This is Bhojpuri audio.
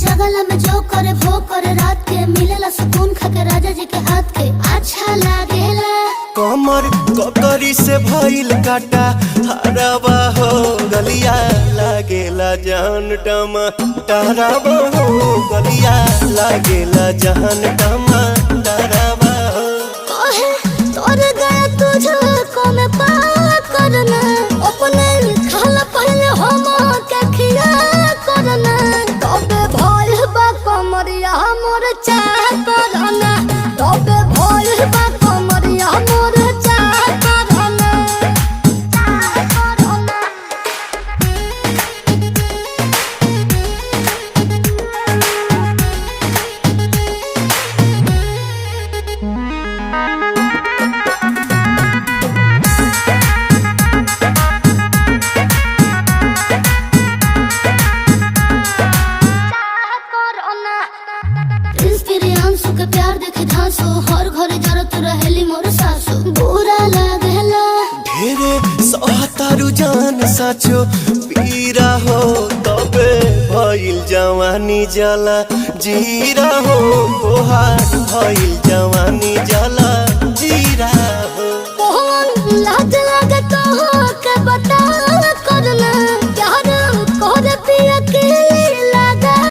जगला में जो करे वो करे रात के मिलेला सुकून खाके राजा जी के हाथ के अच्छा लागेला। कमर ककरी से भइल काटा हराबा हो गलिया लागेला जान टमा डराबा हो गलिया लागेला जान टमा डराबा हो। कहे तोर गया तुझको मैं पावा करना अपने खाला पहले हम के खिया करना तबे भइल बा कमरिया मोर चाह करना तबे भइल बा कमरिया मोर चाह करना चाह करना। प्रियांशु के प्यार देखे धांसो हर घरे जरत रहेली मोर सासु बुरा लागेला। ढेरे सहतारू जान साचो पीरा हो तबे भइल जवानी जला जीरा हो तोहार भइल जवानी जला।